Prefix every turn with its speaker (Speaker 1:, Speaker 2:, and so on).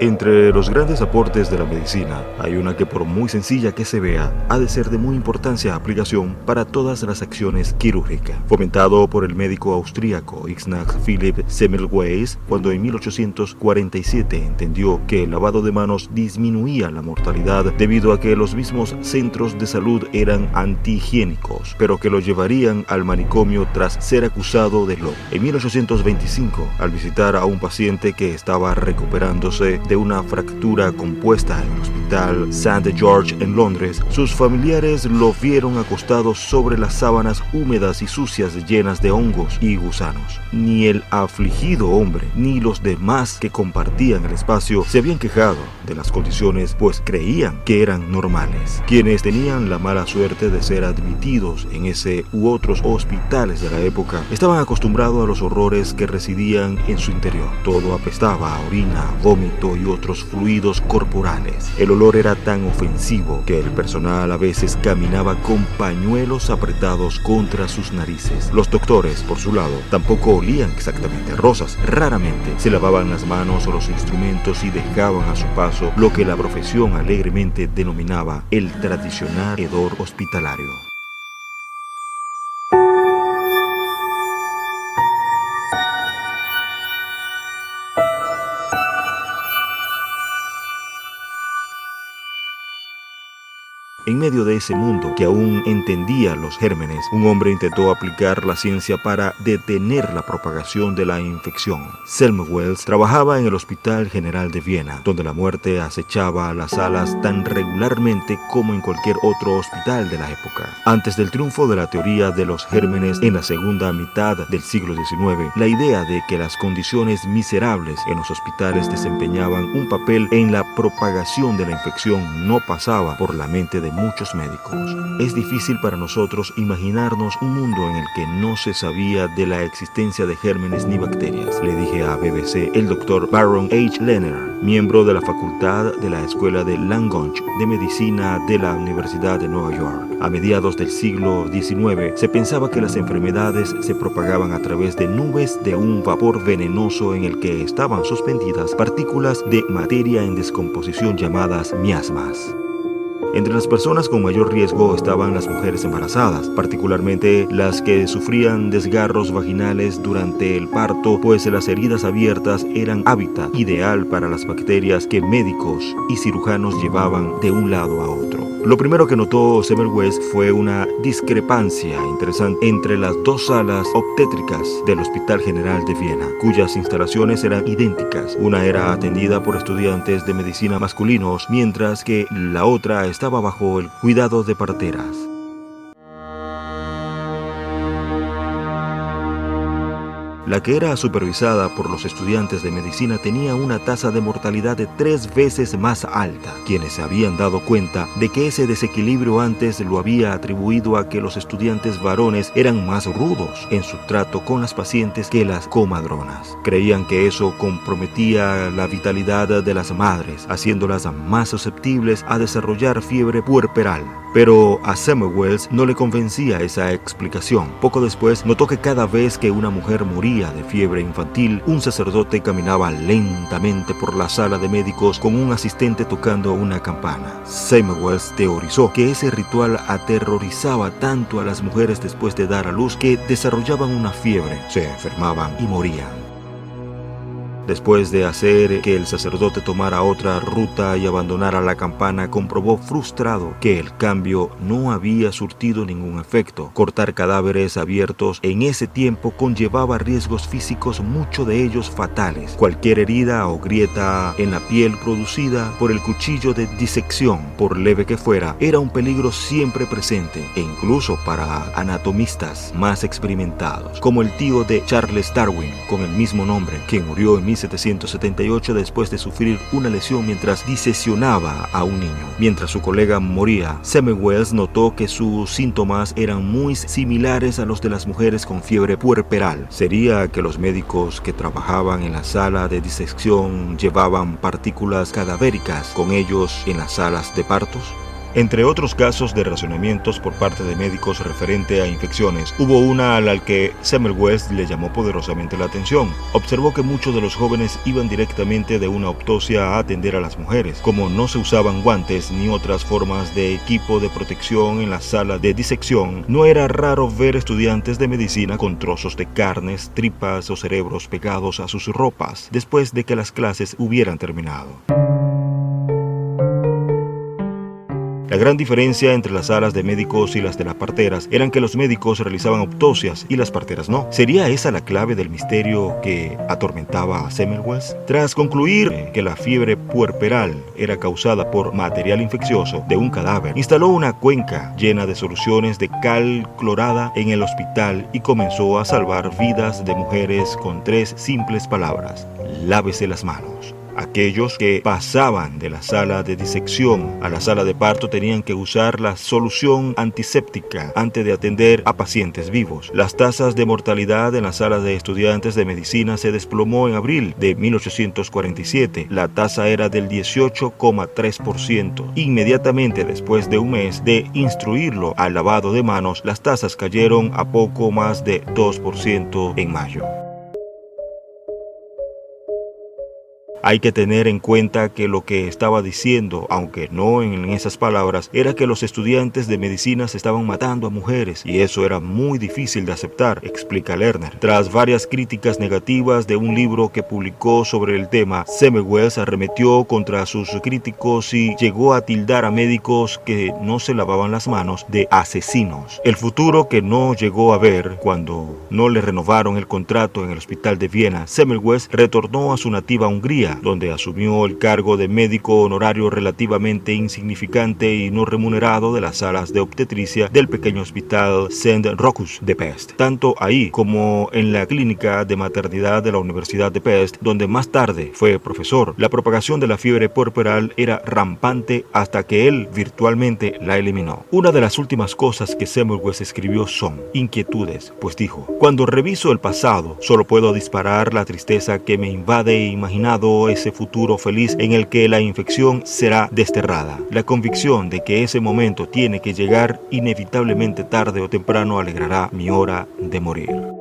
Speaker 1: Entre los grandes aportes de la medicina, hay una que por muy sencilla que se vea, ha de ser de muy importante aplicación para todas las acciones quirúrgicas. Fomentado por el médico austríaco Ignaz Philipp Semmelweis, cuando en 1847 entendió que el lavado de manos disminuía la mortalidad debido a que los mismos centros de salud eran antihigiénicos, pero que lo llevarían al manicomio tras ser acusado de lobo. En 1825, al visitar a un paciente que estaba recuperándose de una fractura compuesta en el hospital St. George en Londres, sus familiares lo vieron acostado sobre las sábanas húmedas y sucias llenas de hongos y gusanos. Ni el afligido hombre ni los demás que compartían el espacio se habían quejado de las condiciones, pues creían que eran normales. Quienes tenían la mala suerte de ser admitidos en ese u otros hospitales de la época estaban acostumbrados a los horrores que residían en su interior. Todo apestaba a orina, vómito y otros fluidos corporales. El olor era tan ofensivo que el personal a veces caminaba con pañuelos apretados contra sus narices. Los doctores, por su lado, tampoco olían exactamente a rosas. Raramente se lavaban las manos o los instrumentos y dejaban a su paso lo que la profesión alegremente denominaba el tradicional hedor hospitalario. En medio de ese mundo que aún entendía los gérmenes, un hombre intentó aplicar la ciencia para detener la propagación de la infección. Semmelweis trabajaba en el Hospital General de Viena, donde la muerte acechaba las salas tan regularmente como en cualquier otro hospital de la época. Antes del triunfo de la teoría de los gérmenes en la segunda mitad del siglo XIX, la idea de que las condiciones miserables en los hospitales desempeñaban un papel en la propagación de la infección no pasaba por la mente de muchos médicos. Es difícil para nosotros imaginarnos un mundo en el que no se sabía de la existencia de gérmenes ni bacterias, le dije a BBC el doctor Baron H. Lehner, miembro de la facultad de la Escuela de Langonch de Medicina de la Universidad de Nueva York. A mediados del siglo XIX se pensaba que las enfermedades se propagaban a través de nubes de un vapor venenoso en el que estaban suspendidas partículas de materia en descomposición llamadas miasmas. Entre las personas con mayor riesgo estaban las mujeres embarazadas, particularmente las que sufrían desgarros vaginales durante el parto, pues las heridas abiertas eran hábitat ideal para las bacterias que médicos y cirujanos llevaban de un lado a otro. Lo primero que notó Semmelweis fue una discrepancia interesante entre las dos salas obstétricas del Hospital General de Viena, cuyas instalaciones eran idénticas. Una era atendida por estudiantes de medicina masculinos, mientras que la otra estaba bajo el cuidado de parteras. La que era supervisada por los estudiantes de medicina tenía una tasa de mortalidad de 3 veces más alta. Quienes se habían dado cuenta de que ese desequilibrio antes lo había atribuido a que los estudiantes varones eran más rudos en su trato con las pacientes que las comadronas. Creían que eso comprometía la vitalidad de las madres, haciéndolas más susceptibles a desarrollar fiebre puerperal. Pero a Semmelweis no le convencía esa explicación. Poco después notó que cada vez que una mujer moría de fiebre infantil, un sacerdote caminaba lentamente por la sala de médicos con un asistente tocando una campana. Semmelweis teorizó que ese ritual aterrorizaba tanto a las mujeres después de dar a luz que desarrollaban una fiebre, se enfermaban y morían. Después de hacer que el sacerdote tomara otra ruta y abandonara la campana, comprobó frustrado que el cambio no había surtido ningún efecto. Cortar cadáveres abiertos en ese tiempo conllevaba riesgos físicos, muchos de ellos fatales. Cualquier herida o grieta en la piel producida por el cuchillo de disección, por leve que fuera, era un peligro siempre presente, e incluso para anatomistas más experimentados, como el tío de Charles Darwin, con el mismo nombre, que murió en 1778 después de sufrir una lesión mientras disecionaba a un niño. Mientras su colega moría, Semmelweis notó que sus síntomas eran muy similares a los de las mujeres con fiebre puerperal. ¿Sería que los médicos que trabajaban en la sala de disección llevaban partículas cadavéricas con ellos en las salas de partos? Entre otros casos de razonamientos por parte de médicos referente a infecciones, hubo una a la que Semmelweis le llamó poderosamente la atención. Observó que muchos de los jóvenes iban directamente de una autopsia a atender a las mujeres. Como no se usaban guantes ni otras formas de equipo de protección en la sala de disección, no era raro ver estudiantes de medicina con trozos de carnes, tripas o cerebros pegados a sus ropas después de que las clases hubieran terminado. La gran diferencia entre las salas de médicos y las de las parteras eran que los médicos realizaban autopsias y las parteras no. ¿Sería esa la clave del misterio que atormentaba a Semmelweis? Tras concluir que la fiebre puerperal era causada por material infeccioso de un cadáver, instaló una cuenca llena de soluciones de cal clorada en el hospital y comenzó a salvar vidas de mujeres con 3 simples palabras: lávese las manos. Aquellos que pasaban de la sala de disección a la sala de parto tenían que usar la solución antiséptica antes de atender a pacientes vivos. Las tasas de mortalidad en las salas de estudiantes de medicina se desplomó en abril de 1847. La tasa era del 18,3%. Inmediatamente después de un mes de instruirlo al lavado de manos, las tasas cayeron a poco más de 2% en mayo. Hay que tener en cuenta que lo que estaba diciendo, aunque no en esas palabras, era que los estudiantes de medicina se estaban matando a mujeres, y eso era muy difícil de aceptar, explica Lerner. Tras varias críticas negativas de un libro que publicó sobre el tema, Semmelweis arremetió contra sus críticos y llegó a tildar a médicos que no se lavaban las manos de asesinos. El futuro que no llegó a ver cuando no le renovaron el contrato en el hospital de Viena, Semmelweis retornó a su nativa Hungría, donde asumió el cargo de médico honorario relativamente insignificante y no remunerado de las salas de obstetricia del pequeño hospital St. Rochus de Pest, tanto ahí como en la clínica de maternidad de la Universidad de Pest, donde más tarde fue profesor. La propagación de la fiebre puerperal era rampante hasta que él virtualmente la eliminó. Una de las últimas cosas que Semmelweis escribió son inquietudes, pues dijo: cuando reviso el pasado, solo puedo disparar la tristeza que me invade imaginado ese futuro feliz en el que la infección será desterrada. La convicción de que ese momento tiene que llegar inevitablemente tarde o temprano alegrará mi hora de morir.